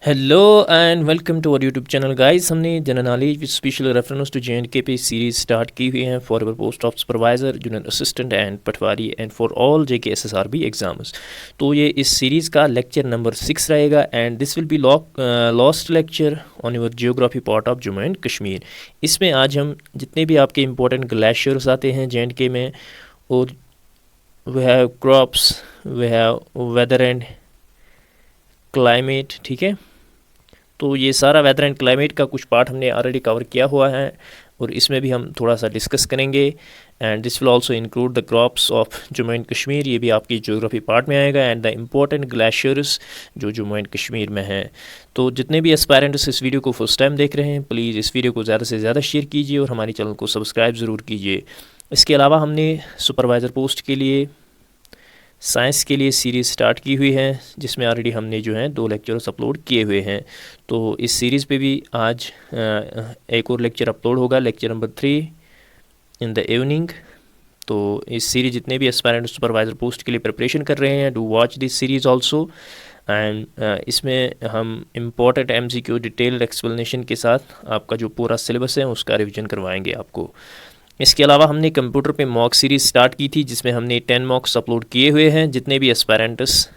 Hello and welcome to our YouTube channel guys. हमने general knowledge with special reference to J and K पे series start की हुई है for our post of supervisor, junior assistant and patwari and for all JK SSRB exams. तो ये इस series का lecture number 6 रहेगा and this will be last lecture on your geography part of Jammu and Kashmir. इसमें आज हम जितने भी आपके इंपॉर्टेंट ग्लेशियर्स आते हैं जे.एंड.के में, और we have crops, we have weather and climate, ठीक है। तो ये सारा वेदर एंड क्लाइमेट का कुछ पार्ट हमने ऑलरेडी कवर किया हुआ है और इसमें भी हम थोड़ा सा डिस्कस करेंगे and this will also include the crops of Jammu and Kashmir. ये भी आपकी ज्योग्राफी पार्ट में आएगा एंड द इम्पोर्टेंट ग्लेशियर्स जो जम्मू एंड कश्मीर में हैं। तो जितने भी एस्पायरेंट्स इस वीडियो को फर्स्ट टाइम देख रहे हैं, प्लीज़ इस वीडियो को ज़्यादा से ज़्यादा शेयर कीजिए और हमारे चैनल को सब्सक्राइब ज़रूर कीजिए। इसके अलावा हमने सुपरवाइज़र पोस्ट के लिए साइंस के लिए सीरीज़ स्टार्ट की हुई है जिसमें ऑलरेडी हमने जो है 2 लेक्चर्स अपलोड किए हुए हैं। तो इस सीरीज़ पे भी आज एक और लेक्चर अपलोड होगा, lecture number 3 in the evening. तो इस सीरीज़ जितने भी एस्पायरेंट सुपरवाइज़र पोस्ट के लिए प्रिपरेशन कर रहे हैं, do watch this series also and इसमें हम इम्पोर्टेंट MCQ डिटेल्ड एक्सप्लेनेशन के साथ आपका जो पूरा सिलेबस है उसका रिविज़न करवाएंगे आपको। इसके अलावा हमने कंप्यूटर पे मॉक सीरीज़ स्टार्ट की थी जिसमें हमने 10 मॉक्स अपलोड किए हुए हैं। जितने भी एस्पायरेंट्स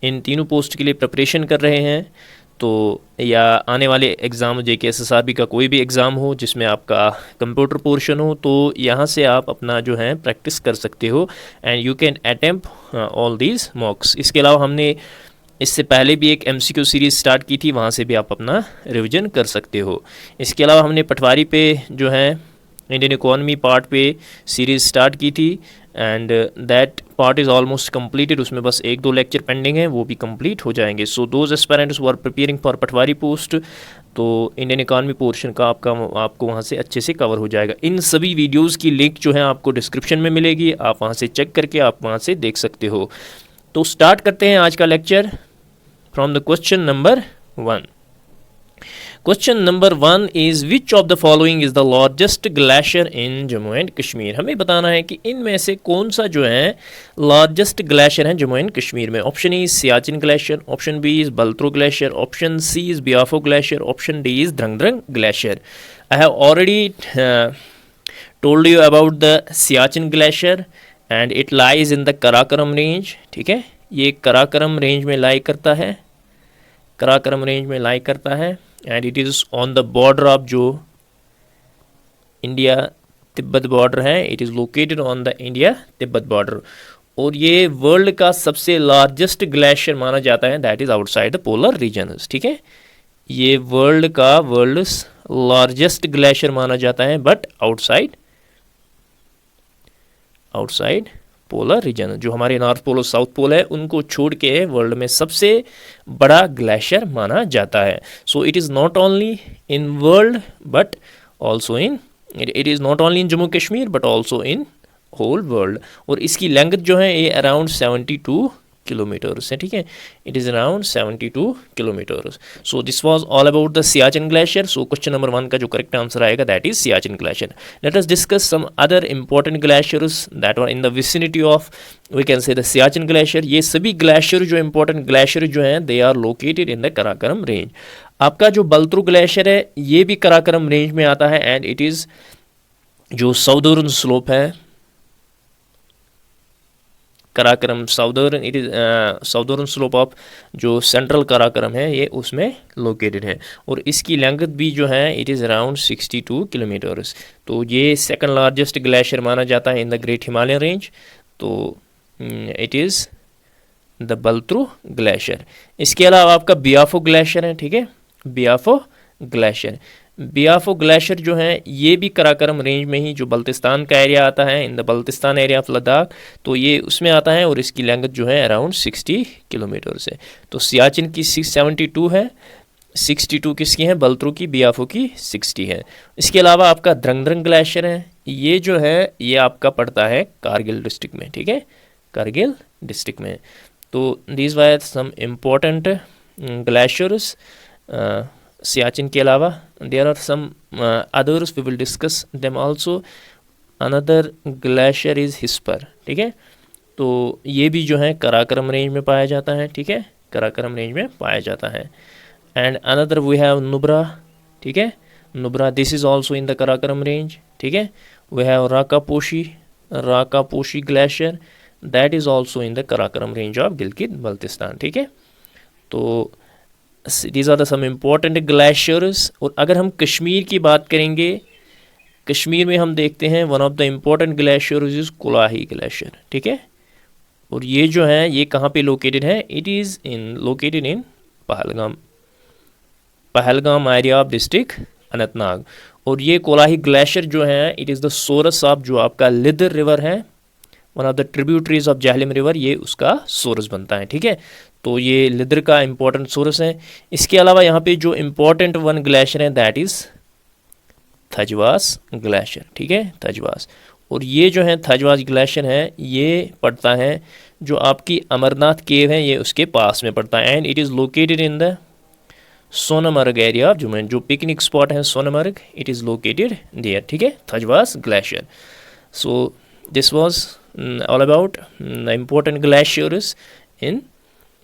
इन तीनों पोस्ट के लिए प्रिपरेशन कर रहे हैं, तो या आने वाले एग्ज़ाम जे.के एस.एस.आर.बी का कोई भी एग्ज़ाम हो जिसमें आपका कंप्यूटर पोर्शन हो, तो यहाँ से आप अपना जो है प्रैक्टिस कर सकते हो and you can attempt all these मॉक्स। इसके अलावा हमने इससे पहले भी एक MCQ सीरीज़ स्टार्ट की थी, वहाँ से भी आप अपना रिविज़न कर सकते हो। इसके अलावा हमने पटवारी पे जो है इंडियन इकोनॉमी पार्ट पे सीरीज़ स्टार्ट की थी and that part is almost completed. उसमें बस 1-2 लेक्चर पेंडिंग है, वो भी कंप्लीट हो जाएंगे। So those aspirants who are preparing for patwari post, तो इंडियन इकोनॉमी पोर्शन का आपको वहाँ से अच्छे से कवर हो जाएगा। इन सभी वीडियोज़ की लिंक जो है आपको डिस्क्रिप्शन में मिलेगी, आप वहाँ से चेक करके आप वहाँ से देख सकते हो। तो स्टार्ट करते हैं आज का lecture from the question number 1। Question number 1 is which of the following is the largest glacier in Jammu and Kashmir. हमें बताना है कि इनमें से कौन सा जो है लार्जेस्ट ग्लेशियर है जम्मू एंड कश्मीर में। Option A is Siachen glacier, option B is Baltoro glacier, option C is Biafo glacier, option D is Drang glacier. I have already told you about the Siachen glacier and it lies in the Karakoram range, ठीक है। ये Karakoram range में लाई करता है, Karakoram range में लाई करता है and it is on the border of जो इंडिया तिब्बत बॉर्डर है, it is located on the India Tibet border. और ये वर्ल्ड का सबसे लार्जेस्ट ग्लेशियर माना जाता है, that is outside the polar regions, ठीक है। ये वर्ल्ड का वर्ल्ड्स लार्जेस्ट ग्लेशियर माना जाता है बट आउटसाइड पोलर रीजन। जो हमारे नॉर्थ पोल और साउथ पोल है उनको छोड़ के वर्ल्ड में सबसे बड़ा ग्लेशियर माना जाता है। So it is not only in world but also in it is not only in Jammu Kashmir but also in whole world. और इसकी लेंथ जो है ये अराउंड 72 किलोमीटर्स है, ठीक है। It is around 72 kilometres. So this was all about the Siachen glacier. So question number 1 का जो करेक्ट आंसर आएगा that is Siachen glacier. Let us discuss some other important glaciers that are in the vicinity of we can say the Siachen glacier. ये सभी glacier जो important glacier जो हैं they are located in the Karakoram range. आपका जो बल्त्रो glacier है ये भी कराकोरम रेंज में आता है एंड इट इज़ जो साउदर्न स्लोप है Karakoram southern, it is southern slope of जो सेंट्रल कराकोरम है ये उसमें लोकेटेड है और इसकी लेंथ भी जो है इट इज़ अराउंड 62 किलोमीटर्स। तो ये सेकंड लार्जेस्ट ग्लेशियर माना जाता है in the great Himalayan range. तो इट इज़ द बल्त्रो ग्लेशियर। इसके अलावा आपका बियाफो ग्लेशियर है, ठीक है। बियाफो ग्लेशियर जो है ये भी कराकोरम रेंज में ही जो बल्तिस्तान का एरिया आता है, in the Baltistan area of Ladakh, तो ये उसमें आता है और इसकी लेंथ जो है अराउंड 60 किलोमीटर से। तो सियाचिन की 672 है, 62 किसकी है, बल्त्रो की, बियाफो की 60 है। इसके अलावा आपका द्रंग ग्लेशियर है, ये जो है ये आपका पड़ता है कारगिल डिस्ट्रिक्ट में, ठीक है, कारगिल डिस्ट्रिक्ट में। तो these were some important glaciers Siachen के अलावा। There are some others, we will discuss them also. Another glacier is Hispar, ठीक है। तो ये भी जो है कराकोरम रेंज में पाया जाता है, ठीक है, कराकरम रेंज में पाया जाता है। And another we have Nubra, ठीक है, Nubra, this is also in the Karakoram range, ठीक है। We have Rakaposhi glacier, that is also in the Karakoram range of Gilgit Baltistan, ठीक है। तो these are the some important glaciers. और अगर हम कश्मीर की बात करेंगे, कश्मीर में हम देखते हैं one of the important glaciers is Kolahoi glacier, ठीक है। और ये जो है ये कहाँ पे लोकेटेड है, it is located in Pahalgam area of district Anantnag. और ये कोलाही ग्लेशियर जो है it is the source of जो आपका लिदर रिवर है, one of the tributaries of Jhelum river, ये उसका सोर्स बनता है, ठीक है। तो ये लिदर का इम्पोर्टेंट सोर्स है। इसके अलावा यहाँ पे जो इम्पोर्टेंट वन ग्लेशियर है दैट इज़ थजवास ग्लेशियर, ठीक है, थजवास। और ये जो है थजवास ग्लेशियर है ये पड़ता है जो आपकी अमरनाथ केव है ये उसके पास में पड़ता है। And it is located in the Sonmarg area of Jammu, जो पिकनिक स्पॉट है Sonmarg, it is located there, ठीक है, Thajwas glacier. So this was all about the important glaciers in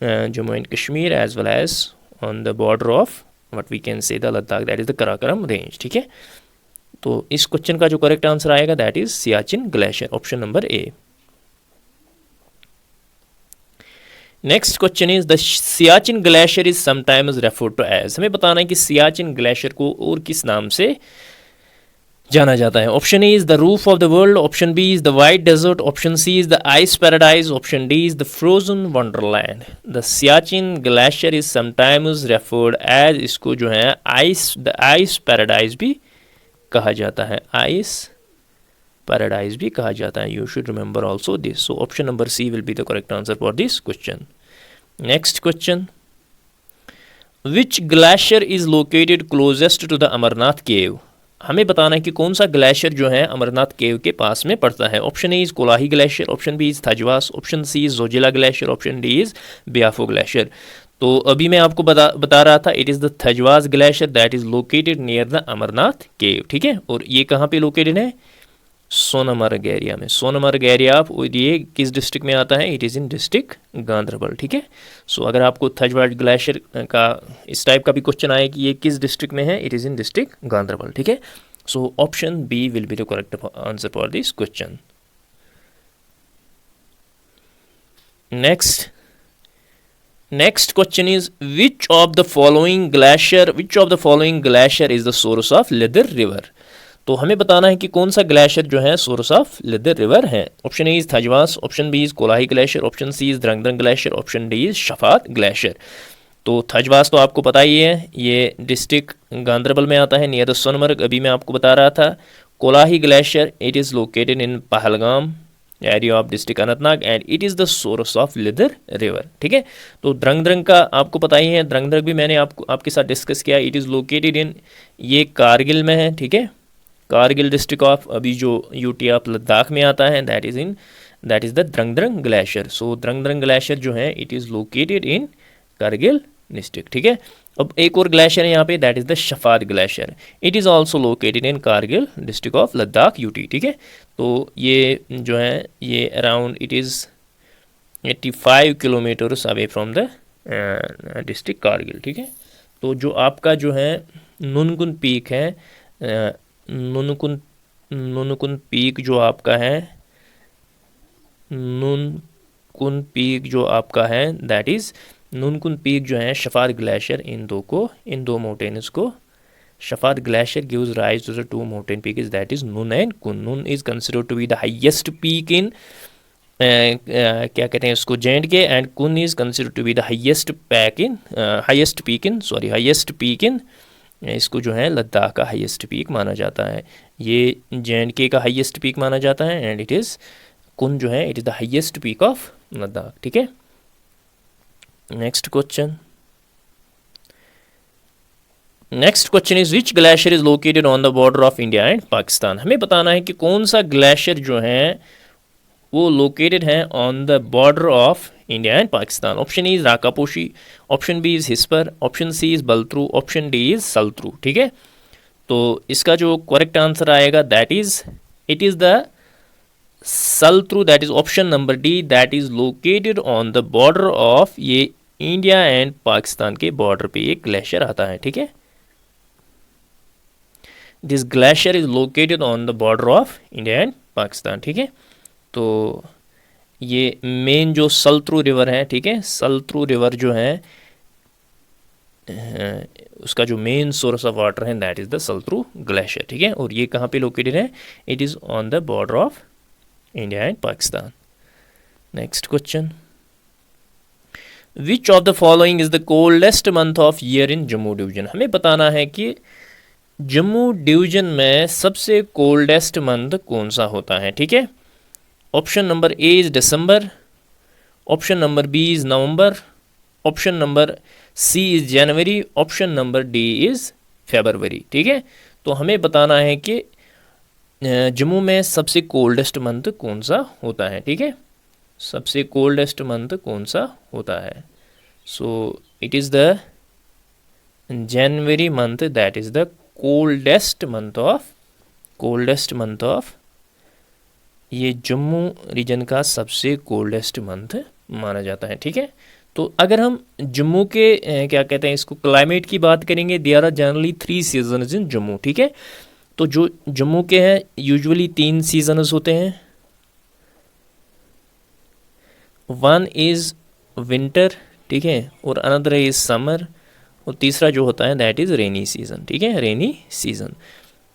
Jammu and Kashmir as well as on the border of what we can say the Ladakh, that is the Karakoram range, ठीक है। तो इस question का जो correct answer आएगा that is Siachen glacier, option number A. Next question is the Siachen glacier is sometimes referred to as, हमें बताना है कि सियाचिन ग्लेशियर को और किस नाम से जाना जाता है। Option A is the roof of the world, option B is the white desert, option C is the ice paradise, option D is the frozen wonderland. The Siachen glacier is sometimes referred as, इसको जो है the ice paradise भी कहा जाता है, ice paradise भी कहा जाता है। You should remember also this. So option number C will be the correct answer for this question. Next question, which glacier is located closest to the Amarnath cave, हमें बताना है कि कौन सा ग्लेशियर जो है अमरनाथ केव के पास में पड़ता है। Option A is Kolahoi glacier, option B is Thajwas, option C is Zojila glacier, option D is Biafo glacier. तो अभी मैं आपको बता रहा था it is the Thajwas glacier that is located near the Amarnath cave, ठीक है। और ये कहाँ पे लोकेटेड है, सोनमर्ग एरिया में। सोनमर्ग एरिया आप, ये किस डिस्ट्रिक्ट में आता है, it is in district Ganderbal, ठीक है। सो अगर आपको थजवास ग्लेशियर का इस टाइप का भी क्वेश्चन आए कि ये किस डिस्ट्रिक्ट में है, it is in district Ganderbal, ठीक है। So option B will be the correct answer for this question. Next question is which of the following glacier is the source of Lither River। तो हमें बताना है कि कौन सा ग्लेशियर जो है सोर्स ऑफ लिदर रिवर है। Option A is Thajwas, option B is Kolahoi glacier, option C is Drang Drang glacier, option D is Shafat glacier. तो थजवास तो आपको पता ही है, ये डिस्ट्रिक्ट गांधरबल में आता है नियर द सोनमर्ग, अभी मैं आपको बता रहा था। Kolahoi glacier it is located in Pahalgam area of district Anantnag and it is the source of Lidder river, ठीक है। तो द्रंगद्रंग का आपको पता ही है, द्रंगद्रंग भी मैंने आपके साथ डिस्कस किया, इट इज़ लोकेटेड इन, ये कारगिल में है, ठीक है, कारगिल डिस्ट्रिक्ट ऑफ, अभी जो यूटी ऑफ लद्दाख में आता है that is the Drang Drang glacier. So Drang Drang glacier जो है it is located in Kargil district, ठीक है। अब एक और ग्लेशियर है यहाँ पे that is the Shafat glacier, it is also located in Kargil district of Ladakh UT, ठीक है। तो ये जो है ये around it is 85 kilometres away from the district Kargil, ठीक है। तो जो आपका जो है नुनकुन पीक है, नुनकुन पीक जो आपका है, नुनकुन पीक जो आपका है दैट इज़ नुनकुन पीक जो है शफात ग्लेशियर, इन दो माउंटेन्स को Shafat glacier gives rise to the two mountain peaks that is Nun and Kun. Nun is considered to be the highest peak in क्या कहते हैं उसको J&K, and Kun is considered to be the highest peak in इसको जो है लद्दाख का हाईएस्ट पीक माना जाता है। ये J&K का हाईएस्ट पीक माना जाता है एंड इट इज़ कुन जो है it is the highest peak of Ladakh, ठीक है। Next question is which glacier is located on the border of India and Pakistan. हमें बताना है कि कौन सा ग्लेशियर जो है वो लोकेटेड है on the border of India and Pakistan. Option A is Rakaposhi, option B is Hispar, option C is Baltoro, option D is Saltoro, ठीक है। तो इसका जो करेक्ट आंसर आएगा that is it is the Saltoro, that is option number D, that is located on the border of ये India and Pakistan के border पे ये ग्लेशियर आता है, ठीक है। This glacier is located on the border of India and Pakistan, ठीक है। तो ये मेन जो सलत्रू रिवर है, ठीक है, सलत्रू रिवर जो है उसका जो मेन सोर्स ऑफ वाटर है दैट इज़ द सलत्रू ग्लेशियर, ठीक है। और ये कहाँ पे लोकेटेड है? It is on the border of India and Pakistan. Next question, which of the following is the coldest month of year in Jammu division? हमें बताना है कि जम्मू डिवीजन में सबसे कोल्डेस्ट मंथ कौन सा होता है, ठीक है। Option number A is December, option number B is November, option number C is January, option number D is February, ठीक है। तो हमें बताना है कि जम्मू में सबसे कोल्डेस्ट मंथ कौन सा होता है, ठीक है, सबसे कोल्डेस्ट मंथ कौन सा होता है। So it is the January month that is the coldest month of ये जम्मू रीजन का सबसे कोल्डेस्ट मंथ माना जाता है, ठीक है। तो अगर हम जम्मू के क्या कहते हैं इसको क्लाइमेट की बात करेंगे, there are generally 3 seasons in Jammu, ठीक है। तो जो जम्मू के हैं यूजुअली 3 सीजन्स होते हैं, वन इज़ विंटर, ठीक है, और अनदर इज़ समर, और तीसरा जो होता है दैट इज़ रेनी सीज़न, ठीक है, रेनी सीज़न।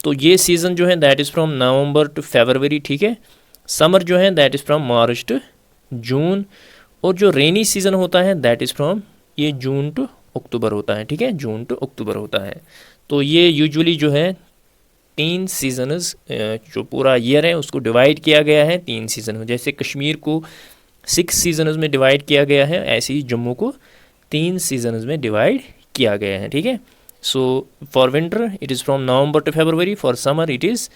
तो ये सीज़न जो है that is from November to February, ठीक है। समर जो है that is from March to June, और जो रेनी सीज़न होता है दैट इज़ फ्रॉम ये जून टू अक्टूबर होता है, ठीक है, जून टू अक्टूबर होता है। तो ये यूजुअली जो है 3 सीजन्स जो पूरा ईयर है उसको डिवाइड किया गया है 3 सीज़न में। जैसे कश्मीर को 6 सीजन्स में डिवाइड किया गया है, ऐसे ही जम्मू को 3 सीजन्स में डिवाइड किया गया है, ठीक है। So for winter it is from November to February, for summer it is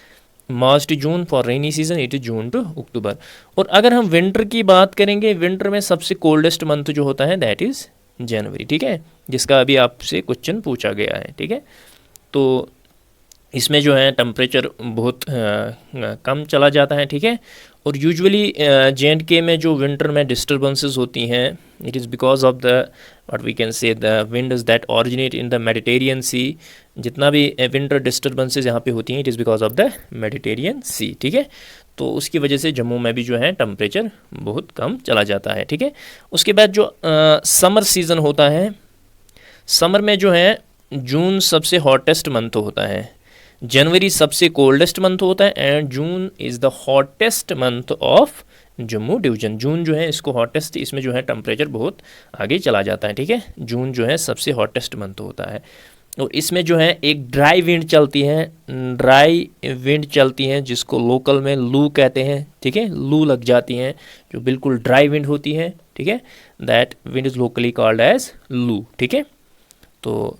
March to June, for rainy season it is June to October. और अगर हम विंटर की बात करेंगे, विंटर में सबसे कोल्डेस्ट मंथ जो होता है दैट इज़ जनवरी, ठीक है, जिसका अभी आपसे क्वेश्चन पूछा गया है, ठीक है। तो इसमें जो है टेम्परेचर बहुत कम चला जाता है, ठीक है। और यूजुअली J&K में जो विंटर में डिस्टर्बेंसेस होती हैं, it is because of the what we can say the winds that originate in the Mediterranean sea. जितना भी विंटर डिस्टर्बेंसेस यहाँ पे होती हैं it is because of the Mediterranean sea, ठीक है। तो उसकी वजह से जम्मू में भी जो है टेम्परेचर बहुत कम चला जाता है, ठीक है। उसके बाद जो समर सीज़न होता है, समर में जो है जून सबसे हॉटेस्ट मंथ होता है, जनवरी सबसे कोल्डेस्ट मंथ होता है, and June is the hottest month of Jammu division. June जो है इसको हॉटेस्ट, इसमें जो है टेम्परेचर बहुत आगे चला जाता है, ठीक है। जून जो है सबसे हॉटेस्ट मंथ होता है, और इसमें जो है एक ड्राई विंड चलती है जिसको लोकल में लू कहते हैं, ठीक है, लू लग जाती हैं जो बिल्कुल ड्राई विंड होती है, ठीक है, that wind is locally called as loo, ठीक है। तो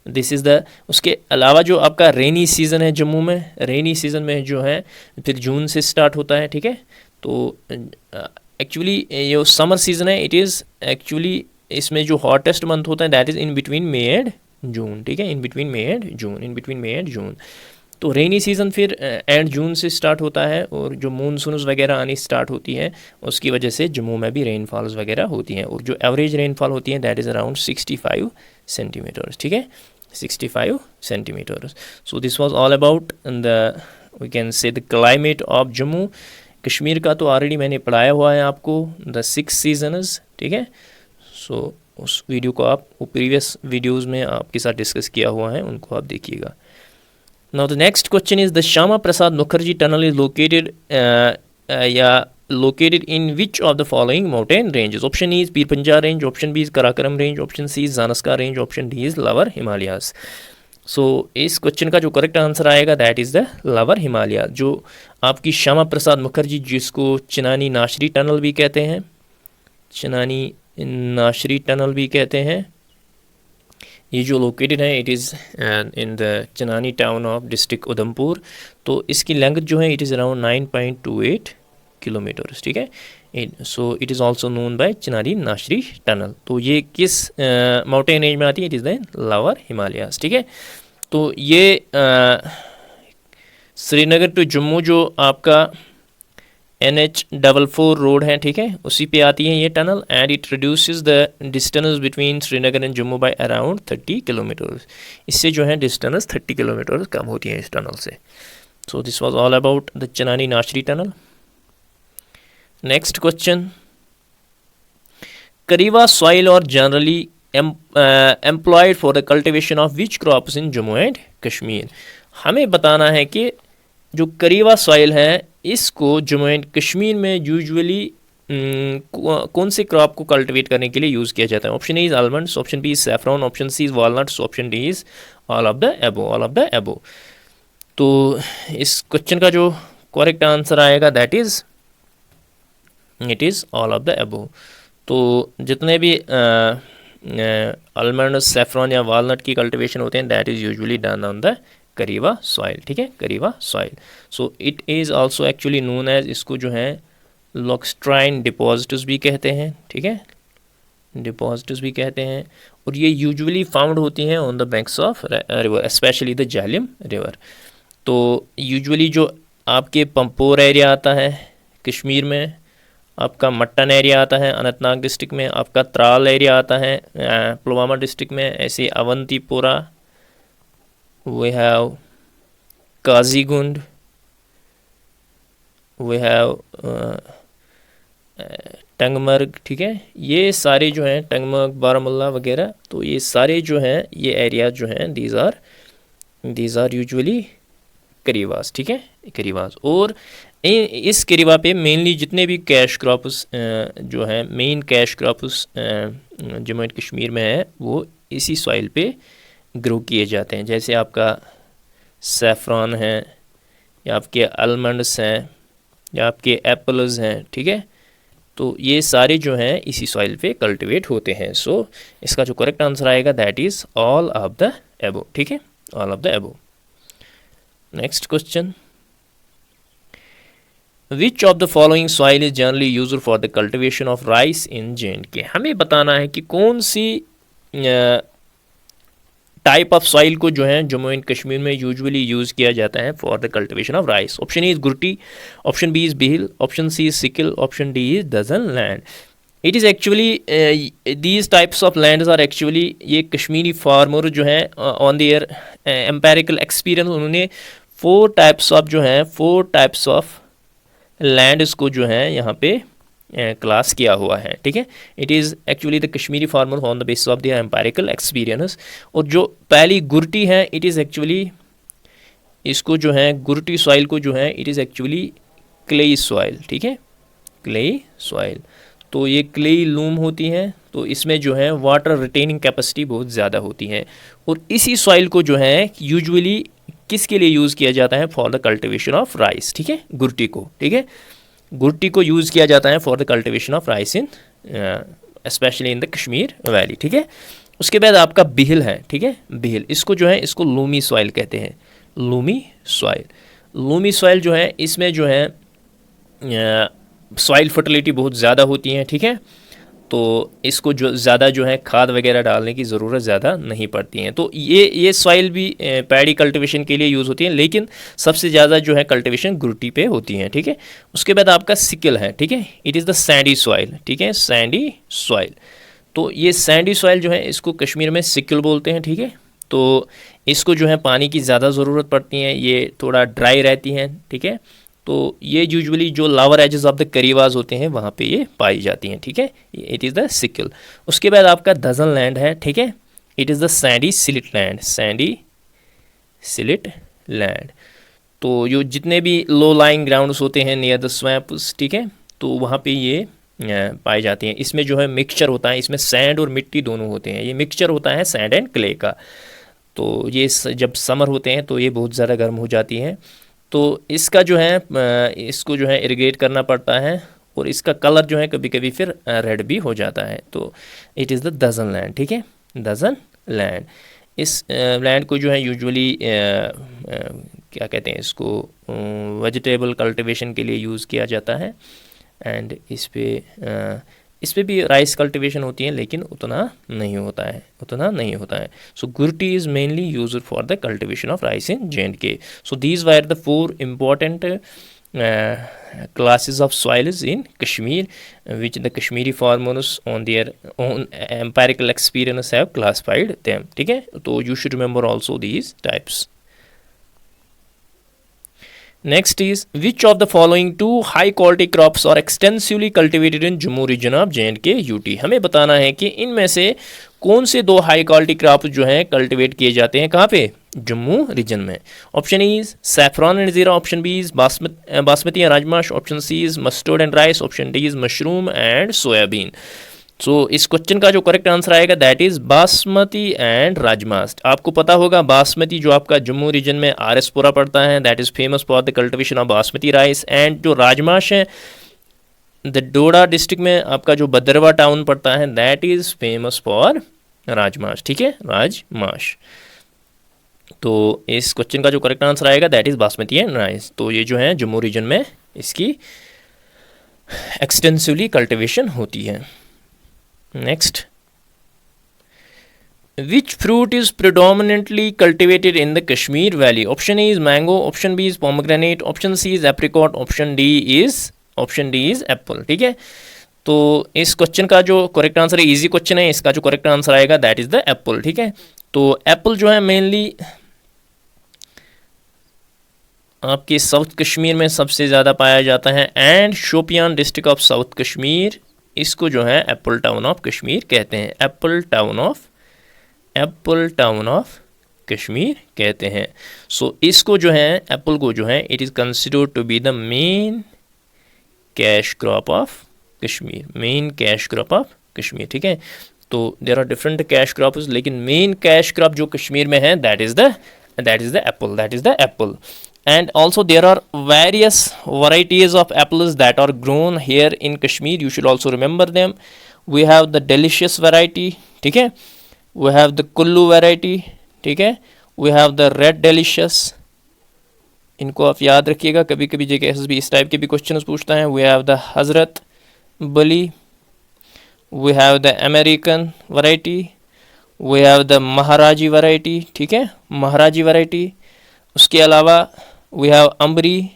दिस इज़ द, उसके अलावा जो आपका रेनी सीज़न है जम्मू में, रेनी सीज़न में जो है फिर जून से स्टार्ट होता है, ठीक है। तो एक्चुअली ये समर सीज़न है, इट इज़ एक्चुअली इसमें जो हॉटेस्ट मंथ होता है that is in between may and June, ठीक है, in between may and June. तो रेनी सीज़न फिर एंड जून से स्टार्ट होता है, और जो मानसून्स वगैरह आनी स्टार्ट होती है उसकी वजह से जम्मू में भी रेनफॉल्स वगैरह होती हैं, और जो एवरेज रेनफॉल होती है दैट इज़ अराउंड 65 सेंटीमीटर्स, ठीक है, 65 centimeters. So this was all about the we can say the climate of Jammu. Kashmir का तो ऑलरेडी मैंने पढ़ाया हुआ है आपको, द 6 सीजन्स, ठीक है। सो उस वीडियो को आप प्रीवियस वीडियोस में आपके साथ डिस्कस किया हुआ है, उनको आप देखिएगा। Now the next question is the Shyama Prasad Mukherjee tunnel is located located in which of the following mountain ranges? Option E is Pir Panjal range, option B is Karakoram range, option C is Zanaskar range, option D is Lower Himalayas. So इस question का जो correct answer आएगा that is the lower Himalaya, जो आपकी श्यामा प्रसाद मुखर्जी जिसको Chinani Nashri tunnel भी कहते हैं, चिनानी नाशरी टनल भी कहते हैं, ये जो लोकेटेड है it is in the Chenani town of district Udhampur. तो इसकी लेंथ जो है इट इज़ अराउंड 9.28 किलोमीटर्स, ठीक है। So it is also known by Chenani Nashri tunnel. तो ये किस माउंटेन रेंज में आती है? It is the lower Himalayas, ठीक है। तो ये श्रीनगर टू जम्मू जो आपका NH44 रोड है, ठीक है, उसी पे आती है ये tunnel. And it reduces the distance between Srinagar and Jammu by around 30 kilometre. इससे जो है डिस्टेंस 30 किलोमीटर कम होती है इस टनल से। So this was all about the Chenani Nashri tunnel. Next question, karewa soil और generally employed for the cultivation of which crops in Jammu and Kashmir. हमें बताना है कि जो करीवा सॉइल है इसको जम्मू एंड कश्मीर में यूजुअली कौन से क्रॉप को कल्टिवेट करने के लिए यूज़ किया जाता है। Option A is almonds, option B is saffron, option C is walnuts, option D is all of the above, all of the above. तो इस क्वेश्चन का जो करेक्ट आंसर आएगा that is it is all of the above. तो जितने भी almond, saffron या walnut की कल्टिवेशन होते हैं that is usually done on the karewa soil, ठीक है, karewa soil. So it is also actually known as, इसको जो है लॉक्स्ट्राइन डिपॉजिट्स भी कहते हैं, ठीक है, डिपॉजिट्स भी कहते हैं। और ये यूजुअली फाउंड होती हैं on the banks of river, specially the Jhelum river. तो यूजुअली जो आपके पंपोर एरिया आता है कश्मीर में, आपका मट्टन एरिया आता है अनंतनाग डिस्ट्रिक्ट में, आपका त्राल एरिया आता है पुलवामा डिस्ट्रिक्ट में, ऐसे Awantipora, we have Qazigund, we have Tangmarg, ठीक है, ये सारे जो हैं टंगमर्ग, बारामुल्ला वगैरह, तो ये सारे जो हैं ये एरिया जो हैं दीज आर यूजुअली करीवास, ठीक है, करीवास। और इस करीवा पे मेनली जितने भी कैश क्रॉप्स जो हैं, main cash crops Jammu and Kashmir में है वो इसी सॉइल पे ग्रो किए जाते हैं। जैसे आपका सैफरॉन है, या आपके आलमंड्स हैं, या आपके एप्पल्स हैं, ठीक है, तो ये सारे जो हैं इसी सॉइल पे कल्टीवेट होते हैं। सो इसका जो करेक्ट आंसर आएगा that is all of the above, ठीक है, ऑल ऑफ द एबो। Next question, which of the following soil is generally used for the cultivation of rice in J&K। हमें बताना है कि कौन सी टाइप ऑफ सॉइल को जो है जम्मू एंड कश्मीर में यूजुअली यूज़ किया जाता है for the cultivation of rice. Option A is gurti, option B is bihil, option C is sikil, option D is dazin land. It is actually these types of lands are actually, ये Kashmiri farmer जो हैं on their empirical experience उन्होंने 4 types of जो हैं 4 types of land इसको जो है यहाँ पे क्लास किया हुआ है, ठीक है। It is actually the Kashmiri farmer on the basis of their empirical experience. और जो पहली गुर्टी है इट इज़ एक्चुअली, इसको जो है गुर्टी सॉइल को जो है it is actually clayey soil, ठीक है, क्लेई सॉइल। तो ये क्लेई लूम होती है, तो इसमें जो है वाटर रिटेनिंग कैपेसिटी बहुत ज़्यादा होती है। और इसी सॉइल को जो है यूजुअली किसके लिए यूज़ किया जाता है, for the cultivation of rice, ठीक है, गुर्टी को, ठीक है, गुर्टी को यूज़ किया जाता है for the cultivation of rice in specially in the Kashmir valley, ठीक है। उसके बाद आपका बिहिल है, ठीक है, बिहिल, इसको जो है इसको लूमी सॉइल कहते हैं, लूमी सॉइल। लूमी सॉइल जो है इसमें जो है सॉइल फर्टिलिटी बहुत ज़्यादा होती है, ठीक है, तो इसको जो ज़्यादा जो है खाद वगैरह डालने की ज़रूरत ज़्यादा नहीं पड़ती है। तो ये सॉइल भी पैडी कल्टिवेशन के लिए यूज़ होती है, लेकिन सबसे ज़्यादा जो है कल्टिवेशन गुर्टी पे होती है, ठीक है। उसके बाद आपका सिकिल है, ठीक है, it is the Sandy soil, ठीक है, सैंडी सॉइल। तो ये सैंडी सॉइल जो है इसको कश्मीर में सिकिल बोलते हैं, ठीक है। तो इसको जो है पानी की ज़्यादा ज़रूरत पड़ती है, ये थोड़ा ड्राई रहती हैं, ठीक है। तो ये यूजुअली जो लावर एजेस ऑफ द करीवाज होते हैं वहाँ पे ये पाई जाती हैं, ठीक है, इट इज़ द सिकिल। उसके बाद आपका डजन लैंड है, ठीक है, it is the Sandy slit land, Sandy slit land. तो जो जितने भी लो लाइंग ग्राउंड्स होते हैं नियर द स्वैम्प्स, ठीक है, तो वहाँ पे ये पाई जाती हैं। इसमें जो है मिक्सचर होता है, इसमें सैंड और मिट्टी दोनों होते हैं, ये मिक्सचर होता है सैंड एंड क्ले का। तो ये जब समर होते हैं तो ये बहुत ज़्यादा गर्म हो जाती हैं, तो इसका जो है इसको जो है इरिगेट करना पड़ता है, और इसका कलर जो है कभी कभी फिर रेड भी हो जाता है। तो it is the dozen land, ठीक है, डजन लैंड। इस लैंड को जो है यूजुअली क्या कहते हैं इसको, वेजिटेबल कल्टीवेशन के लिए यूज़ किया जाता है। एंड इस पे भी राइस कल्टीवेशन होती है, लेकिन उतना नहीं होता है, so gurti is mainly used for the cultivation of rice in J&K। So these were the 4 important classes of soils in Kashmir, which the Kashmiri farmers on their own empirical experience have classified them. ठीक है, तो you should remember also these types. Next is, which of the following two high quality crops are extensively cultivated in Jammu region of J&K UT. हमें बताना है कि इनमें से कौन से दो हाई क्वालिटी क्रॉप जो हैं कल्टिवेट किए जाते हैं कहाँ पे, जम्मू रीजन में. Option is saffron and jeera, option B is basmati and rajmash, option C is mustard and rice, option D is mushroom and soybean. So इस क्वेश्चन का जो करेक्ट आंसर आएगा that is basmati and rajmash. आपको पता होगा बासमती जो आपका जम्मू रीजन में आरएसपुरा पड़ता है, that is famous for the cultivation of basmati rice. And जो राजमाश है द डोडा डिस्ट्रिक्ट में आपका जो भद्रवा टाउन पड़ता है दैट इज फेमस फॉर राजमाश. ठीक है, राजमाश. तो इस क्वेश्चन का जो करेक्ट आंसर आएगा that is basmati and rice. तो ये जो है जम्मू रीजन में इसकी एक्सटेंसिवली कल्टिवेशन होती है. Next, which fruit is predominantly cultivated in the Kashmir Valley? Option A is mango, option B is pomegranate, option C is apricot, option D is apple. ठीक है, तो इस क्वेश्चन का जो करेक्ट आंसर है, easy question है, इसका जो करेक्ट आंसर आएगा दैट इज द एप्पल. ठीक है, तो एप्पल जो है मेनली आपके साउथ कश्मीर में सबसे ज़्यादा पाया जाता है. And Shopian district of south Kashmir, इसको जो है एप्पल टाउन ऑफ कश्मीर कहते हैं. एप्पल टाउन ऑफ कश्मीर कहते हैं. सो इसको जो है एप्पल को जो है it is considered to be the main cash crop of Kashmir. ठीक है, तो there are different cash crops, लेकिन मेन कैश क्रॉप जो कश्मीर में है that is the apple. And also there are various varieties of apples that are grown here in Kashmir. You should also remember them. We have the delicious variety, ठीक है, we have the kullu variety, ठीक है, we have the red delicious. इनको आप याद रखिएगा, कभी कभी JKSS भी इस टाइप के भी क्वेश्चन पूछता है. We have the Hazrat Bali, we have the American variety, we have the Maharaji variety. ठीक है, महाराजी variety. उसके अलावा we have Ambri,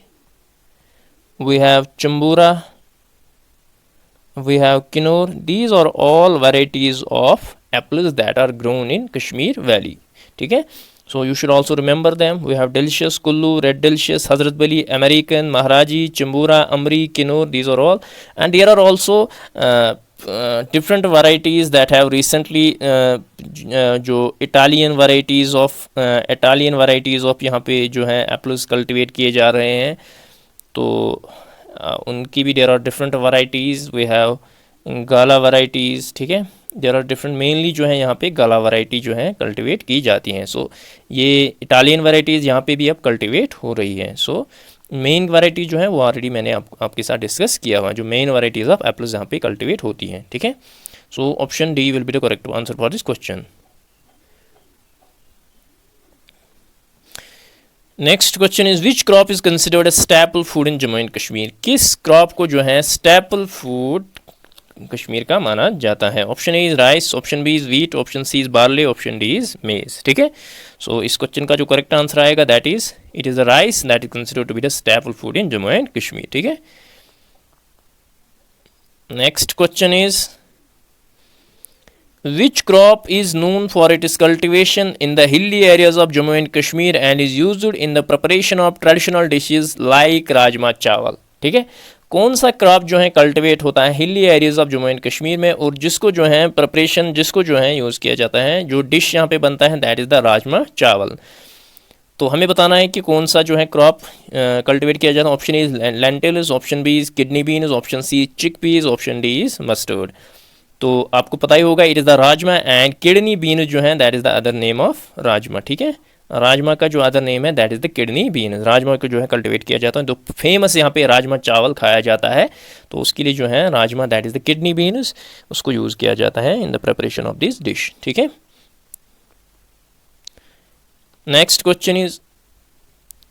we have Chambura, we have Kinnoor. These are all varieties of apples that are grown in Kashmir Valley. ठीक है, so you should also remember them. We have delicious, Kullu, red delicious, Hazrat Bali, American, Maharaji, Chambura, Ambri, Kinnoor. These are all, and there are also different varieties that have recently जो Italian वाराइटीज़ of यहाँ पे जो है apples cultivate किए जा रहे हैं, तो उनकी भी there are different varieties. We have gala varieties. ठीक है, देयर आर डिफरेंट, मेनली जो है यहाँ पे गाला वाराइटी जो है कल्टिवेट की जाती हैं. सो ये इटालियन वाराइटीज़ यहाँ पे भी अब कल्टिवेट हो रही है. सो मेन वाराइटी जो है वो ऑलरेडी मैंने आपके साथ डिस्कस किया हुआ, जो मेन वाराइटीज़ ऑफ एप्पल्स यहाँ पे कल्टिवेट होती हैं. ठीक है, so option D will be the correct answer for this question. Next question is which crop is considered as staple food in Jammu and Kashmir. किस क्रॉप को जो है स्टैपल फूड कश्मीर का माना जाता है. Option A is rice, option B is wheat, option C is barley, option D is maize. ठीक है, सो इस क्वेश्चन का जो करेक्ट आंसर आएगा that is it is the rice that is considered to be the staple food in Jammu and Kashmir. ठीक है, next question is which crop is known for its cultivation in the hilly areas of Jammu and Kashmir and is used in the preparation of traditional dishes like rajma chawal. ठीक है, कौन सा crop जो है cultivate होता है hilly areas of Jammu and Kashmir में, और जिसको जो है प्रिपरेशन जिसको जो है यूज़ किया जाता है, जो डिश यहाँ पे बनता है दैट इज़ द राजमा चावल. तो हमें बताना है कि कौन सा जो है क्रॉप कल्टिवेट किया जाता है. Option is lentils, option B is kidney beans, option C chickpeas, option D is mustard. तो आपको पता ही होगा it is the rajma, and kidney bean जो है that is the other name of rajma. ठीक है, राजमा का जो अदर नेम है that is the kidney bean. Rajma को जो है कल्टिवेट किया जाता है, तो फेमस यहाँ पे राजमा चावल खाया जाता है, तो उसके लिए जो है rajma that is the kidney beans, उसको यूज़ किया जाता है in the preparation of this dish. ठीक है, next question is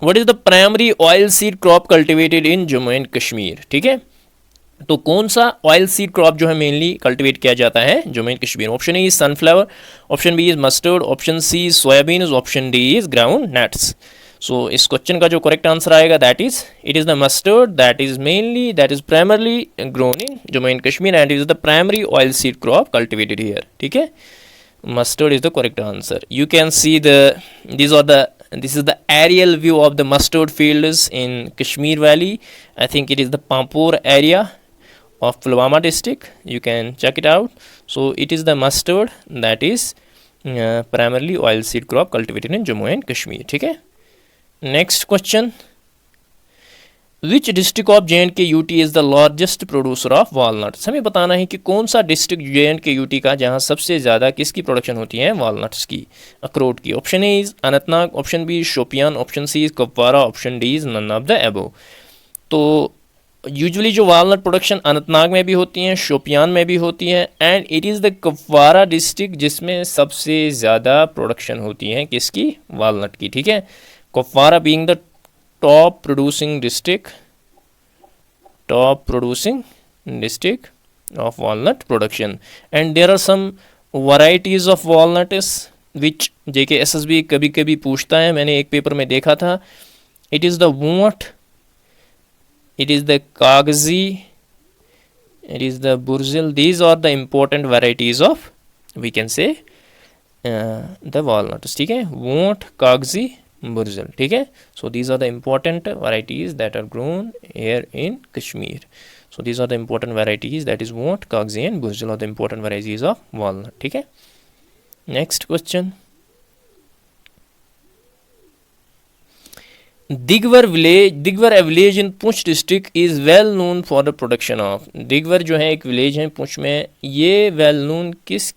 what is the primary oil seed crop cultivated in Jammu and Kashmir. ठीक है, तो कौन सा ऑयल सीड क्रॉप जो है मेनली कल्टिवेट किया जाता है Jammu and Kashmir. Option A is sunflower, option B is mustard, option C is soybean, option D is groundnuts. So इस क्वेश्चन का जो करेक्ट आंसर आएगा that is it is the mustard that is primarily grown in Jammu and Kashmir and is the primary oil seed crop cultivated here. ठीक है, mustard is the correct answer. You can see this is the aerial view of the mustard fields in Kashmir Valley. I think it is the Pampur area of Pulwama district. You can check it out. So it is the mustard that is primarily oil seed crop cultivated in Jammu and Kashmir. ठीक है, next question. Which district of JNK-UT is the largest producer of walnuts. हमें बताना है कि कौन सा district JNK-UT का जहाँ सबसे ज़्यादा किसकी प्रोडक्शन होती है, वालनट्स की, अखरोट की. Option A is Anantnag, option B Shopian, option C is Kupwara, option D is none of the above. तो यूजुअली जो वालनट प्रोडक्शन अनंतनाग में भी होती हैं, शोपियान में भी होती है, and it is the Kupwara district जिसमें सबसे ज़्यादा प्रोडक्शन होती है किसकी, वालनट की. ठीक है, Kupwara being the top producing district of walnut production, and there are some varieties of walnuts which JKSSB कभी कभी पूछता है, मैंने एक पेपर में देखा था. it is the wont, it is the kagzi, it is the burzil. These are the important varieties of, we can say, the walnuts. ठीक है, wont, kagzi, burzil. ठीक है, so these are the important varieties that are grown here in Kashmir. So these are the important varieties, that is wont, kagzi and burzil are the important varieties of walnut. ठीक है, next question. Digwar a village in Poonch district is well known for the production of. Digwar जो है एक village है पूंछ में, ये well known किस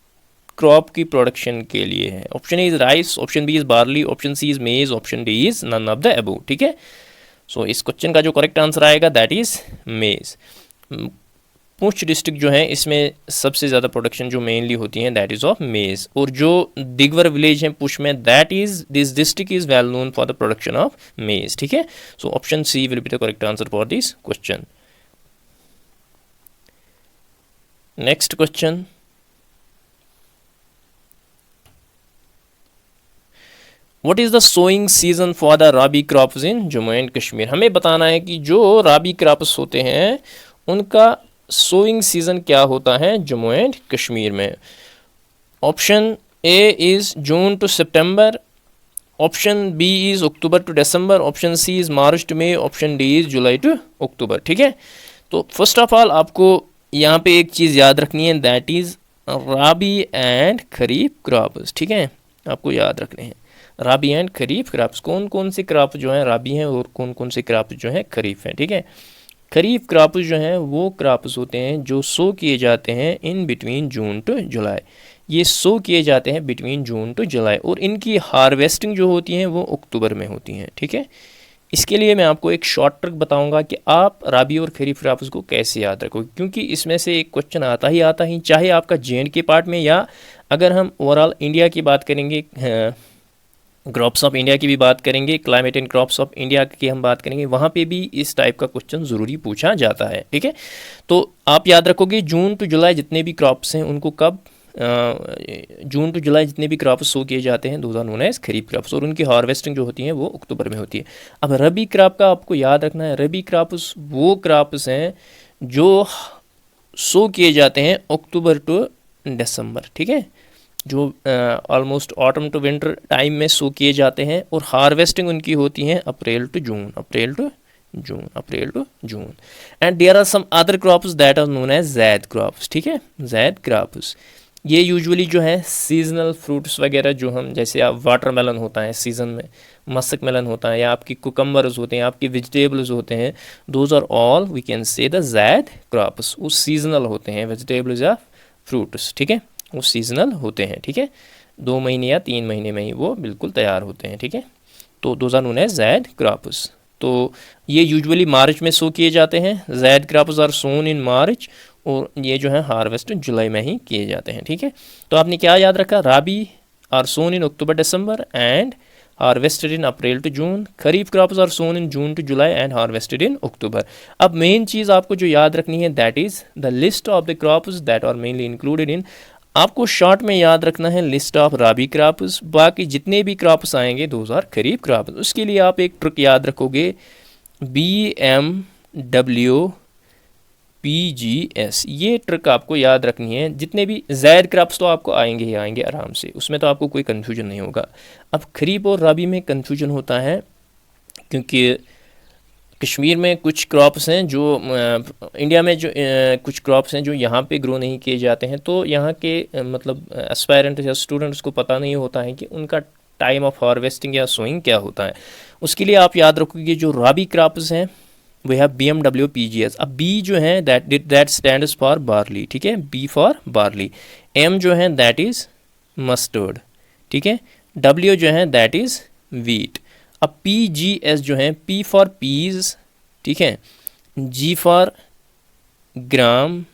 crop की प्रोडक्शन के लिए है. Option A is rice, option B is barley, option C is maize, option D is none of the above. ठीक है, सो इस क्वेश्चन का जो करेक्ट आंसर आएगा that is maize. Poonch district जो है इसमें सबसे ज़्यादा प्रोडक्शन जो मेनली होती है दैट इज ऑफ मेज. और जो दिगवर विलेज है पुंछ में, that is this district is well known for the production of maize. ठीक है, so option C will be the correct answer for this question. Next question. What is the sowing season for the rabi crops in Jammu and Kashmir? हमें बताना है कि जो राबी crops होते हैं उनका सोइंग सीज़न क्या होता है जम्मू एंड कश्मीर में. Option A is June to September, option B is October to December, option C is March to May, option D is July to October. ठीक है, तो फर्स्ट ऑफ ऑल आपको यहाँ पे एक चीज़ याद रखनी है, that is rabi and kharif crops. ठीक है, आपको याद रखने हैं राबी एंड खरीफ क्रॉप्स. कौन कौन से क्रॉप जो हैं राबी हैं और कौन कौन से क्रॉप जो हैं खरीफ हैं. ठीक है, खरीफ क्रॉप्स जो हैं वो क्रॉप्स होते हैं जो सो किए जाते हैं इन बिटवीन जून टू जुलाई. ये सो किए जाते हैं बिटवीन जून टू जुलाई, और इनकी हार्वेस्टिंग जो होती है वो अक्टूबर में होती हैं. ठीक है, इसके लिए मैं आपको एक शॉर्ट ट्रिक बताऊंगा कि आप राबी और खरीफ क्रॉप्स को कैसे याद रखोगे, क्योंकि इसमें से एक क्वेश्चन आता ही, चाहे आपका JNK पार्ट में, या अगर हम ओवरऑल इंडिया की बात करेंगे, क्रॉप्स ऑफ इंडिया की भी बात करेंगे, climate and crops of India की हम बात करेंगे, वहाँ पे भी इस टाइप का क्वेश्चन ज़रूरी पूछा जाता है. ठीक है, तो आप याद रखोगे जून टू जुलाई जितने भी क्रॉप्स हैं उनको कब, जून टू जुलाई जितने भी क्रॉप्स सो किए जाते हैं those are known as kharif crops, और उनकी हार्वेस्टिंग जो होती है वो अक्टूबर में होती है. अब रबी क्रॉप का आपको याद रखना है, रबी क्रॉप्स वो क्रॉप्स हैं जो सो किए जाते हैं अक्टूबर टू दिसंबर. ठीक है, जो almost autumn to winter time में सो किए जाते हैं, और हार्वेस्टिंग उनकी होती है April to June. And there are some other crops that are known as zaid crops. ठीक है, जैद क्रॉप्स ये यूजुअली जो है सीजनल फ्रूट्स वगैरह जो हम, जैसे आप वाटरमेलन होता है सीज़न में, मस्क मेलन होता है, या आपकी कुकम्बर्स होते हैं, आपकी वेजिटेबल्स होते हैं, those are all we can say the zaid crops. वो सीजनल होते हैं वेजिटेबल्स या फ्रूट्स. ठीक है, वो सीजनल होते हैं. ठीक है, 2 महीने या 3 महीने में ही वो बिल्कुल तैयार होते हैं. ठीक है, तो those are known as zaid crops. तो ये यूजुअली मार्च में सो किए जाते हैं. Zaid crops are sown in March, और ये जो है हार्वेस्ट जुलाई में ही किए जाते हैं. ठीक है, तो आपने क्या याद रखा, rabi are sown in October December and harvested in April to June. Kharif crops are sown in June to July and harvested in October. अब मेन चीज़ आपको जो याद रखनी है that is the list of the crops that are mainly included in आपको short में याद रखना है लिस्ट ऑफ राबी क्रॉप्स, बाकी जितने भी क्रॉप्स आएंगे दोज आर खरीफ क्रॉप्स। उसके लिए आप एक ट्रिक याद रखोगे, BMWPGS, ये ट्रिक आपको याद रखनी है। जितने भी ज़ैद क्रॉप्स तो आपको आएंगे ही आएंगे आराम से, उसमें तो आपको कोई कन्फ्यूजन नहीं होगा। अब खरीफ और राबी में कन्फ्यूजन होता है क्योंकि कश्मीर में कुछ क्रॉप्स हैं जो इंडिया में जो कुछ क्रॉप्स हैं जो यहाँ पे ग्रो नहीं किए जाते हैं, तो यहाँ के मतलब एस्पायरेंट या स्टूडेंट्स को पता नहीं होता है कि उनका टाइम ऑफ हार्वेस्टिंग या सोइंग क्या होता है। उसके लिए आप याद रखोगे जो राबी क्रॉप्स हैं वी हैव BMWPGS। अब बी जो है दैट स्टैंड्स फॉर बार्ली, ठीक है, बी फॉर बार्ली। एम जो है दैट इज़ मस्टर्ड, ठीक है। डब्ल्यू जो है दैट इज़ वीट। अब PGS जो है, P फॉर पीज, ठीक है, G for gram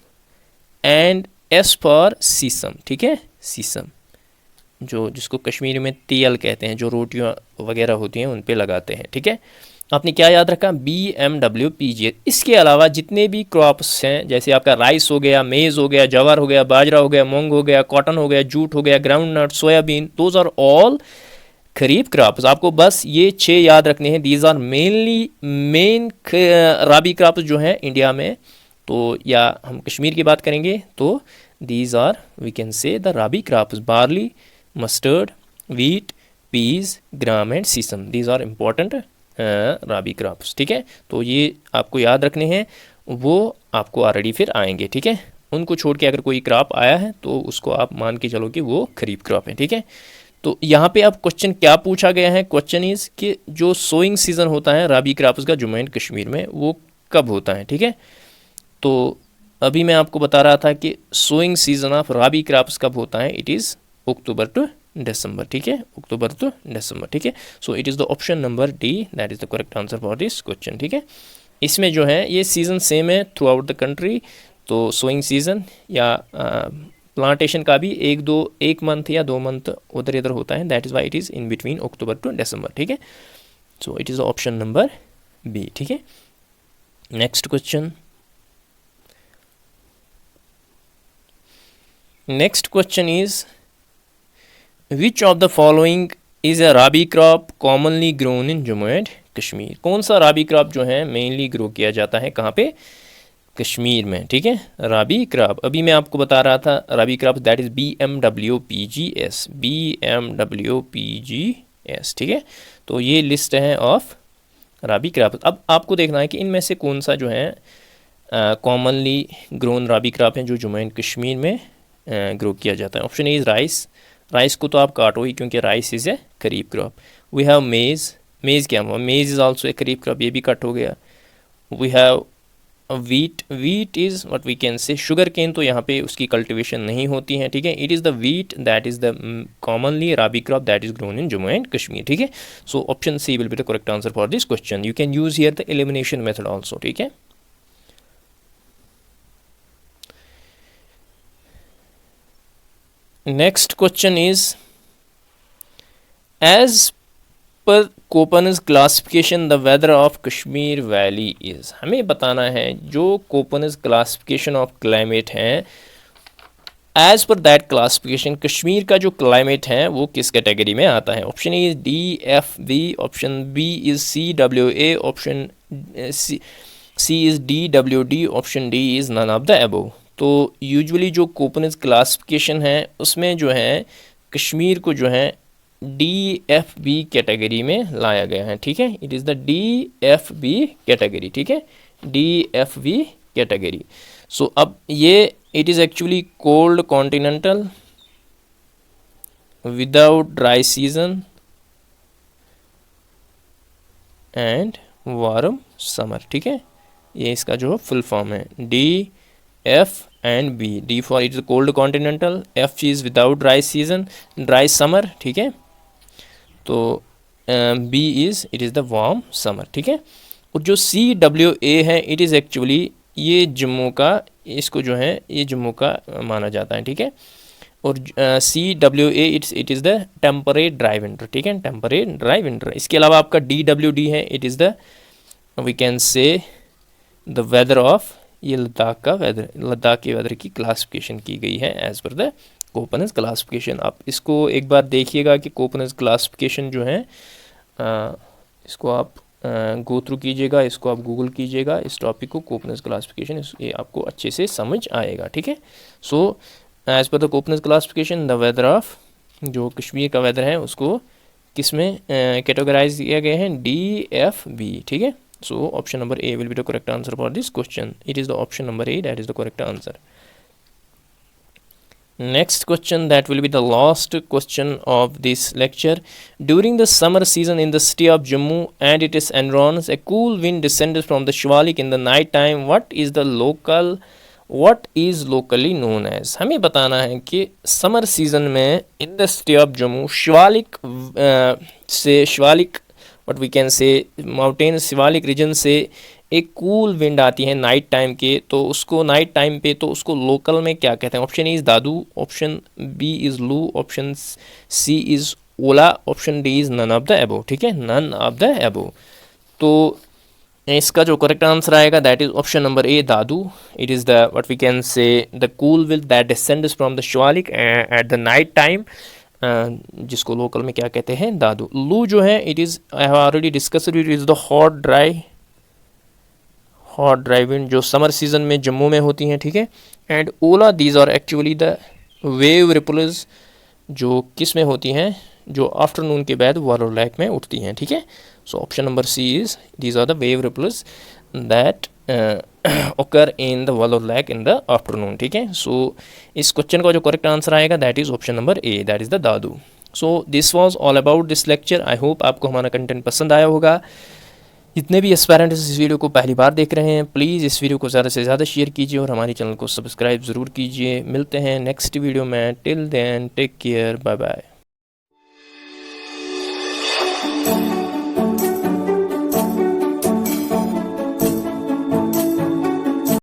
and S for sesame, ठीक है, सीसम जो जिसको कश्मीरी में तेल कहते हैं, जो रोटियां वगैरह होती हैं उन पे लगाते हैं, ठीक है। आपने क्या याद रखा, BMWPGS। इसके अलावा जितने भी क्रॉप्स हैं, जैसे आपका राइस हो गया, मेज़ हो गया, जवार हो गया, बाजरा हो गया, मूंग हो गया, कॉटन हो गया, जूट हो गया, ground nut, soybean, those are all kharif crops. आपको बस ये 6 याद रखने हैं। These are main rabi crops जो हैं इंडिया में, तो या हम कश्मीर की बात करेंगे तो these are we can say the rabi crops, barley, mustard, wheat, peas, gram and sesame, these are important rabi crops, ठीक है। तो ये आपको याद रखने हैं, वो आपको ऑलरेडी फिर आएंगे, ठीक है। उनको छोड़ के अगर कोई क्रॉप आया है तो उसको आप मान के चलो कि वो खरीफ क्रॉप है, ठीक है। तो यहाँ पे अब क्वेश्चन क्या पूछा गया है, क्वेश्चन इज़ कि जो सोइंग सीज़न होता है राबी क्रॉप्स का जम्मू एंड कश्मीर में वो कब होता है, ठीक है। तो अभी मैं आपको बता रहा था कि sowing season of rabi crops कब होता है, it is October to December, ठीक है, अक्टूबर टू दिसंबर, ठीक है। So it is the option number D, that is the correct answer for this question, ठीक है। इसमें जो है ये सीज़न सेम है थ्रू आउट द कंट्री, तो सोइंग सीज़न या प्लांटेशन का भी एक मंथ या 2 मंथ उधर इधर होता है, that is why it is in between October to December, ठीक है। So it is option number B, ठीक है। Next question, next question is which of the following is a rabi crop commonly grown in Jammu and Kashmir. कौन सा राबी crop जो है mainly grow किया जाता है कहाँ पे, कश्मीर में, ठीक है। राबी क्रॉप अभी मैं आपको बता रहा था, rabi crop that is BMWPGS, BMWPGS, ठीक है। तो ये लिस्ट है ऑफ राबी क्रॉप। अब आपको देखना है कि इनमें से कौन सा जो है कॉमनली ग्रोन राबी क्रॉप है जो जम्मू एंड कश्मीर में ग्रो किया जाता है। Option A is rice, rice को तो आप काटो ही क्योंकि rice is a kharif crop. We have maize, maize क्या हुआ, maize is also a kharif crop, ये भी कट हो गया। We have wheat, wheat is what we can say sugarcane, तो यहाँ पे उसकी कल्टिवेशन नहीं होती है, ठीक है। It is the wheat that is the commonly rabi crop that is grown in Jammu and Kashmir, ठीक है। So option C will be the correct answer for this question. You can use here the elimination method also, ठीक है। Next question is as per Koppen's classification the weather of Kashmir valley is. हमें बताना है जो Koppen's classification of climate है, as per that classification Kashmir का जो climate है वो किस कैटेगरी में आता है। Option A is DFB, option B is CWA, option C is DWD, option D is none of the above. तो यूजुअली जो कोपनस क्लासिफिकेशन है उसमें जो है कश्मीर को जो है DFB कैटेगरी में लाया गया है, ठीक है। It is the DFB category, ठीक है, DFB कैटेगरी। सो अब ये it is actually cold continental without dry season and warm summer, ठीक है। ये इसका जो फुल फॉर्म है DF and B। D for it is cold continental, F is without dry season, dry summer, ठीक है। तो B is it is the warm summer, ठीक है। और जो CWA है इट इज़ एक्चुअली ये जम्मू का, इसको जो है ये जम्मू का माना जाता है, ठीक है। और CWA it is the temperate dry winter, ठीक है, टेम्परेट ड्राई विंटर। इसके अलावा आपका DWD है, it is the we can say the weather of, ये लद्दाख का वेदर, लद्दाख के वेदर की क्लासिफिकेशन की गई है as per the Koppen's classification. आप इसको एक बार देखिएगा कि कोपनस क्लासिफिकेशन जो है इसको आप गो थ्रू कीजिएगा, इसको आप गूगल कीजिएगा, इस टॉपिक को कोपनस क्लासिफिकेशन, ये आपको अच्छे से समझ आएगा, ठीक है। So as per the Koppen's classification the weather of, जो कश्मीर का वेदर है उसको किस में कैटेगराइज किया गया है, DFB, ठीक है। So option number A will be the correct answer for this question, it is the option number A that is the correct answer. Next question, that will be the last question of this lecture. During the summer season in the city of Jammu and its environs, a cool wind descends from the Shivalik in the night time. What is locally known as? हमें बताना है कि summer season में in the city of Jammu Shivalik से, Shivalik what we can say, mountain Shivalik region से एक cool wind आती है नाइट टाइम के, तो उसको नाइट टाइम पे तो उसको लोकल में क्या कहते हैं? Option A is dadu, option B is loo, option C is ola, option D is none of the above, ठीक है, नन ऑफ द एबो। तो इसका जो करेक्ट आंसर आएगा that is option number A Dadu. It is the what we can say the cool wind that descends from the Shivalik at the night time, जिसको local में क्या कहते हैं? दादू। लू जो है it is, I have already discussed, it is the hot dry wind जो summer season में जम्मू में होती हैं, ठीक है। And Ola, these are actually the wave ripples, जो किस में होती हैं? जो आफ्टरनून के बाद वॉलर लेक में उठती हैं, ठीक है। So option number C is, these are the wave ripples that occur in the Wular lake in the afternoon, ठीक है। सो इस क्वेश्चन का जो करेक्ट आंसर आएगा that is option number A, that is the Dadu. So this was all about this lecture. I hope आपको हमारा content पसंद आया होगा। जितने भी एस्पायरेंट्स इस वीडियो को पहली बार देख रहे हैं, प्लीज़ इस वीडियो को ज़्यादा से ज़्यादा शेयर कीजिए और हमारे चैनल को सब्सक्राइब ज़रूर कीजिए। मिलते हैं नेक्स्ट वीडियो में, till then take care, bye bye.